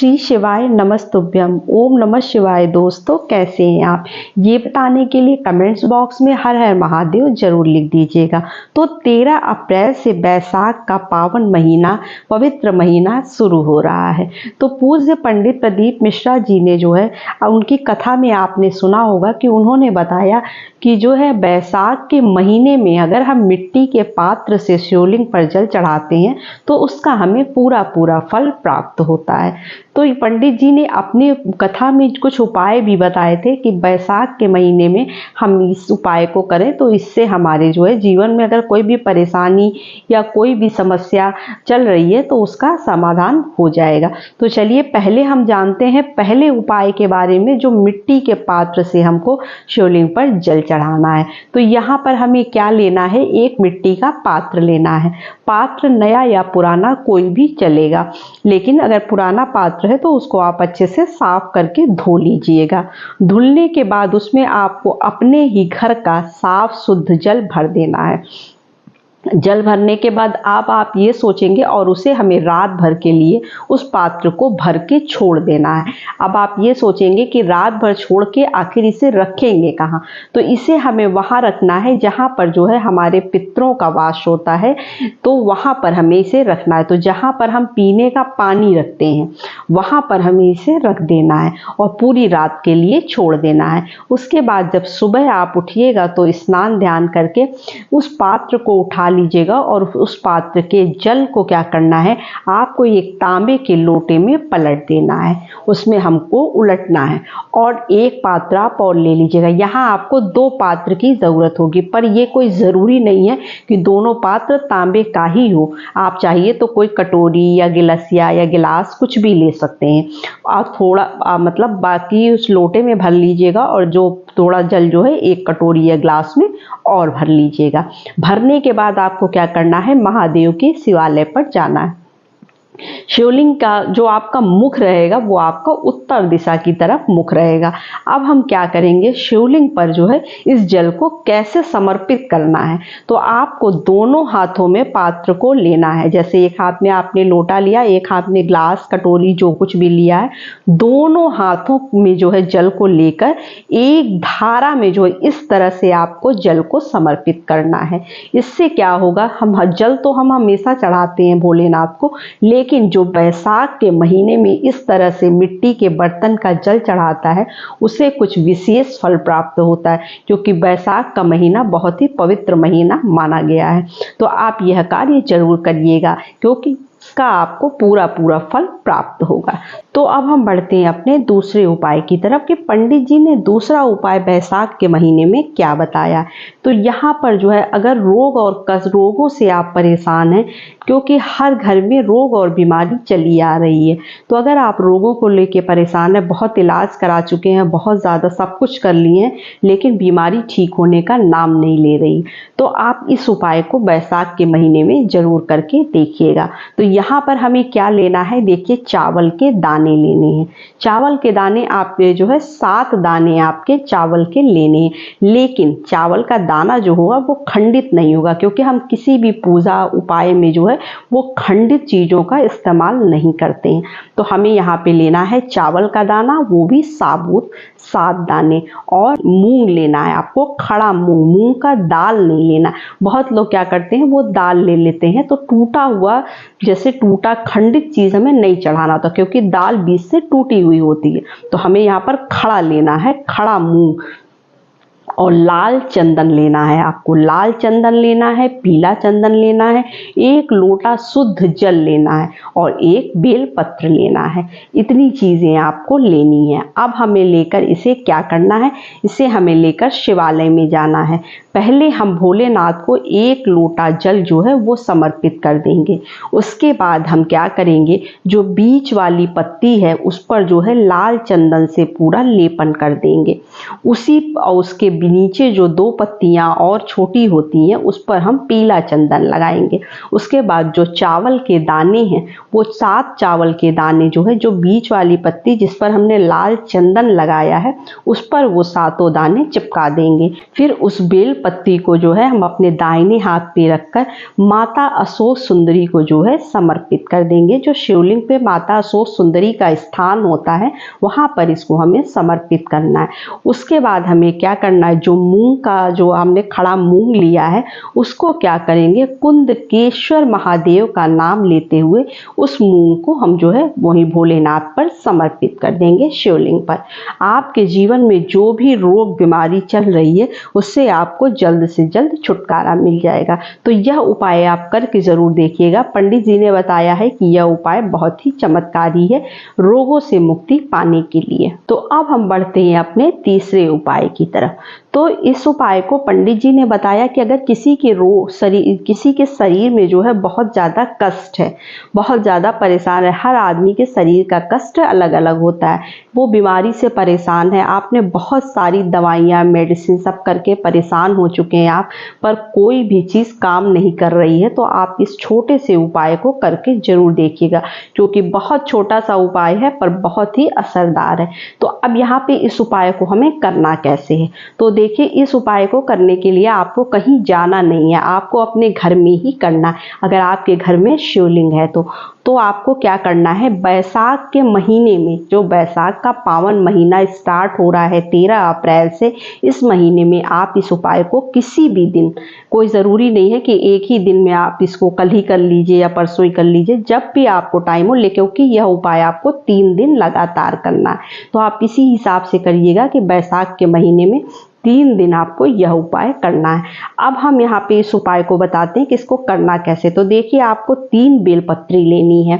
श्री शिवाय नमस्तुभ्यम। ओम नमः शिवाय। दोस्तों, कैसे हैं आप? ये बताने के लिए कमेंट्स बॉक्स में हर हर महादेव जरूर लिख दीजिएगा। तो 13 अप्रैल से बैसाख का पावन महीना, पवित्र महीना शुरू हो रहा है। तो पूज्य पंडित प्रदीप मिश्रा जी ने जो है, उनकी कथा में आपने सुना होगा कि उन्होंने बताया कि जो है बैसाख के महीने में अगर हम मिट्टी के पात्र से शिवलिंग पर जल चढ़ाते हैं तो उसका हमें पूरा पूरा फल प्राप्त होता है। तो पंडित जी ने अपनी कथा में कुछ उपाय भी बताए थे कि बैसाख के महीने में हम इस उपाय को करें तो इससे हमारे जो है जीवन में अगर कोई भी परेशानी या कोई भी समस्या चल रही है तो उसका समाधान हो जाएगा। तो चलिए पहले हम जानते हैं पहले उपाय के बारे में, जो मिट्टी के पात्र से हमको शिवलिंग पर जल चढ़ाना है। तो यहाँ पर हमें क्या लेना है? एक मिट्टी का पात्र लेना है। पात्र नया या पुराना कोई भी चलेगा, लेकिन अगर पुराना पात्र है तो उसको आप अच्छे से साफ करके धो लीजिएगा। धुलने के बाद उसमें आपको अपने ही घर का साफ शुद्ध जल भर देना है। जल भरने के बाद आप ये सोचेंगे और उसे हमें रात भर के लिए उस पात्र को भर के छोड़ देना है। अब आप ये सोचेंगे कि रात भर छोड़ के आखिर इसे रखेंगे कहाँ? तो इसे हमें वहाँ रखना है जहाँ पर जो है हमारे पितरों का वास होता है, तो वहाँ पर हमें इसे रखना है। तो जहाँ पर हम पीने का पानी रखते हैं वहाँ पर हमें इसे रख देना है और पूरी रात के लिए छोड़ देना है। उसके बाद जब सुबह आप उठिएगा तो स्नान ध्यान करके उस पात्र को उठा लीजिएगा और उस पात्र के जल को क्या करना है, आपको एक तांबे के लोटे में पलट देना है, उसमें हमको उलटना है और एक पात्र आप और ले लीजिएगा। यहाँ आपको 2 पात्र की जरूरत होगी, पर ये कोई ज़रूरी नहीं है कि दोनों पात्र तांबे का ही हो। आप चाहिए तो कोई कटोरी या गिलसिया या गिलास कुछ भी ले सकते हैं। आप थोड़ा मतलब बाकी उस लोटे में भर लीजिएगा और जो थोड़ा जल जो है एक कटोरी या गिलास में और भर लीजिएगा। भरने के बाद आपको क्या करना है, महादेव के शिवालय पर जाना है। शिवलिंग का जो आपका मुख रहेगा वो आपका उत्तर दिशा की तरफ मुख रहेगा। अब हम क्या करेंगे, शिवलिंग पर जो है इस जल को कैसे समर्पित करना है। तो आपको दोनों हाथों में पात्र को लेना है। जैसे एक हाथ में आपने लोटा लिया, एक हाथ में ग्लास कटोरी जो कुछ भी लिया है, दोनों हाथों में जो है जल को लेकर एक धारा में जो है इस तरह से आपको जल को समर्पित करना है। इससे क्या होगा, हम जल तो हम हमेशा चढ़ाते हैं भोलेनाथ को, लेकिन जो बैसाख के महीने में इस तरह से मिट्टी के बर्तन का जल चढ़ाता है उसे कुछ विशेष फल प्राप्त होता है, क्योंकि बैसाख का महीना बहुत ही पवित्र महीना माना गया है। तो आप यह कार्य जरूर करिएगा, क्योंकि इसका आपको पूरा पूरा फल प्राप्त होगा। तो अब हम बढ़ते हैं अपने दूसरे उपाय की तरफ कि पंडित जी ने दूसरा उपाय बैसाख के महीने में क्या बताया। तो यहाँ पर जो है अगर रोग और रोगों से आप परेशान हैं, क्योंकि हर घर में रोग और बीमारी चली आ रही है, तो अगर आप रोगों को लेकर परेशान हैं, बहुत इलाज करा चुके हैं, बहुत ज़्यादा सब कुछ कर लिए हैं, लेकिन बीमारी ठीक होने का नाम नहीं ले रही, तो आप इस उपाय को बैसाख के महीने में जरूर करके देखिएगा। तो यहाँ पर हमें क्या लेना है, देखिए चावल के दाने लेने हैं। चावल के दाने आप जो है 7 दाने आपके चावल के लेने हैं, लेकिन चावल का दाना जो होगा वो खंडित नहीं होगा, क्योंकि हम किसी भी पूजा उपाय में जो है वो खंडित चीज़ों का इस्तेमाल नहीं करते हैं। तो हमें यहाँ पे लेना है चावल का दाना, वो भी साबुत 7 दाने, और मूंग लेना है आपको, खड़ा मूंग, मूंग का दाल नहीं लेना। बहुत लोग क्या करते हैं, वो दाल ले लेते हैं, तो टूटा हुआ जैसे टूटा खंडित चीज़ हमें नहीं चढ़ाना था, क्योंकि दाल बीच से टूटी हुई होती है। तो हमें यहाँ पर खड़ा लेना है, खड़ा मूंग, और लाल चंदन लेना है आपको। लाल चंदन लेना है, पीला चंदन लेना है, 1 लोटा शुद्ध जल लेना है और 1 बेल पत्र लेना है। इतनी चीज़ें आपको लेनी है। अब हमें लेकर इसे क्या करना है, इसे हमें लेकर शिवालय में जाना है। पहले हम भोलेनाथ को 1 लोटा जल जो है वो समर्पित कर देंगे। उसके बाद हम क्या करेंगे, जो बीच वाली पत्ती है उस पर जो है लाल चंदन से पूरा लेपन कर देंगे। उसके भी नीचे जो 2 पत्तियां और छोटी होती हैं उस पर हम पीला चंदन लगाएंगे। उसके बाद जो चावल के दाने हैं वो 7 चावल के दाने जो है, जो बीच वाली पत्ती जिस पर हमने लाल चंदन लगाया है उस पर वो 7 दाने चिपका देंगे। फिर उस बेल पत्ती को जो है हम अपने दाहिने हाथ पे रखकर माता अशोक सुंदरी को जो है समर्पित कर देंगे। जो शिवलिंग पे माता अशोक सुंदरी का स्थान होता है वहां पर इसको हमें समर्पित करना है। उसके बाद हमें क्या करना है, जो मूंग का जो हमने खड़ा मूंग लिया है उसको क्या करेंगे, कुंदकेश्वर महादेव का नाम लेते हुए उस मूंग को हम जो है वही भोलेनाथ पर समर्पित कर देंगे शिवलिंग पर। आपके जीवन में जो भी रोग बीमारी चल रही है उससे आपको जल्द से जल्द छुटकारा मिल जाएगा। तो यह उपाय आप करके जरूर देखिएगा। पंडित जी ने बताया है कि यह उपाय बहुत ही चमत्कारी है रोगों से मुक्ति पाने के लिए। तो अब हम बढ़ते हैं अपने तीसरे उपाय की तरफ। तो इस उपाय को पंडित जी ने बताया कि अगर किसी के शरीर में जो है बहुत ज़्यादा कष्ट है, बहुत ज़्यादा परेशान है, हर आदमी के शरीर का कष्ट अलग अलग होता है, वो बीमारी से परेशान है, आपने बहुत सारी दवाइयाँ मेडिसिन सब करके परेशान हो चुके हैं आप, पर कोई भी चीज़ काम नहीं कर रही है, तो आप इस छोटे से उपाय को करके जरूर देखिएगा, क्योंकि बहुत छोटा सा उपाय है पर बहुत ही असरदार है। तो अब यहाँ पे इस उपाय को हमें करना कैसे है, तो देखिए इस उपाय को करने के लिए आपको कहीं जाना नहीं है, आपको अपने घर में ही करना है। अगर आपके घर में शिवलिंग है तो आपको क्या करना है, बैसाख के महीने में, जो बैसाख का पावन महीना स्टार्ट हो रहा है 13 अप्रैल से, इस महीने में आप इस उपाय को किसी भी दिन, कोई ज़रूरी नहीं है कि एक ही दिन में आप इसको कल ही कर लीजिए या परसों ही कर लीजिए, जब भी आपको टाइम हो, लेकिन क्योंकि यह उपाय आपको 3 दिन लगातार करना है। तो आप इसी हिसाब से करिएगा कि बैसाख के महीने में 3 दिन आपको यह उपाय करना है। अब हम यहाँ पे इस उपाय को बताते हैं कि इसको करना कैसे। तो देखिए आपको 3 बेलपत्री लेनी है,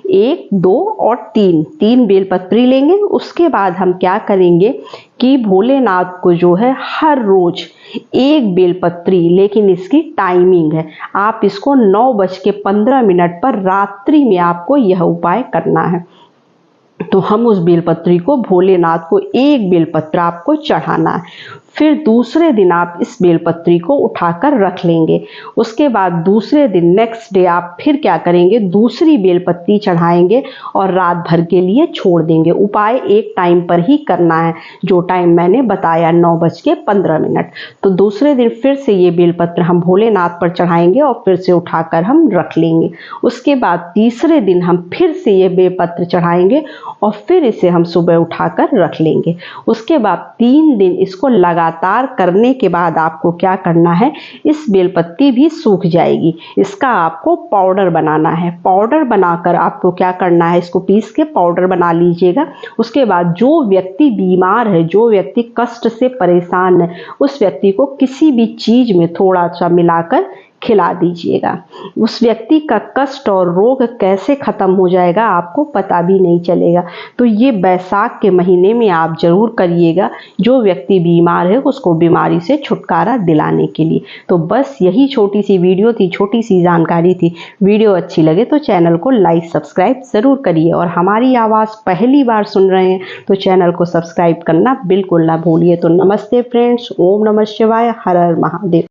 1, 2 और 3 बेलपत्री लेंगे। उसके बाद हम क्या करेंगे कि भोलेनाथ को जो है हर रोज 1 बेलपत्री, लेकिन इसकी टाइमिंग है, आप इसको 9:15 पर रात्रि में आपको यह उपाय करना है। तो हम उस बेलपत्री को, भोलेनाथ को 1 बेलपत्र आपको चढ़ाना है। फिर दूसरे दिन आप इस बेलपत्री को उठाकर रख लेंगे। उसके बाद दूसरे दिन नेक्स्ट डे आप फिर क्या करेंगे, दूसरी बेलपत्री चढ़ाएंगे और रात भर के लिए छोड़ देंगे। उपाय एक टाइम पर ही करना है, जो टाइम मैंने बताया 9:15। तो दूसरे दिन फिर से ये बेलपत्र हम भोलेनाथ पर चढ़ाएंगे और फिर से उठाकर हम रख लेंगे। उसके बाद तीसरे दिन हम फिर से ये बेलपत्र चढ़ाएंगे और फिर इसे हम सुबह उठाकर रख लेंगे। उसके बाद 3 दिन इसको लगातार करने के बाद आपको क्या करना है, इस बेलपत्ती भी सूख जाएगी, इसका आपको पाउडर बनाना है। पाउडर बनाकर आपको क्या करना है, इसको पीस के पाउडर बना लीजिएगा। उसके बाद जो व्यक्ति बीमार है, जो व्यक्ति कष्ट से परेशान है, उस व्यक्ति को किसी भी चीज में थोड़ा सा मिलाकर खिला दीजिएगा। उस व्यक्ति का कष्ट और रोग कैसे खत्म हो जाएगा आपको पता भी नहीं चलेगा। तो ये बैसाख के महीने में आप जरूर करिएगा, जो व्यक्ति बीमार है उसको बीमारी से छुटकारा दिलाने के लिए। तो बस यही छोटी सी वीडियो थी, छोटी सी जानकारी थी। वीडियो अच्छी लगे तो चैनल को लाइक सब्सक्राइब जरूर करिए, और हमारी आवाज़ पहली बार सुन रहे हैं तो चैनल को सब्सक्राइब करना बिल्कुल ना भूलिए। तो नमस्ते फ्रेंड्स, ओम नमः शिवाय, हर हर महादेव।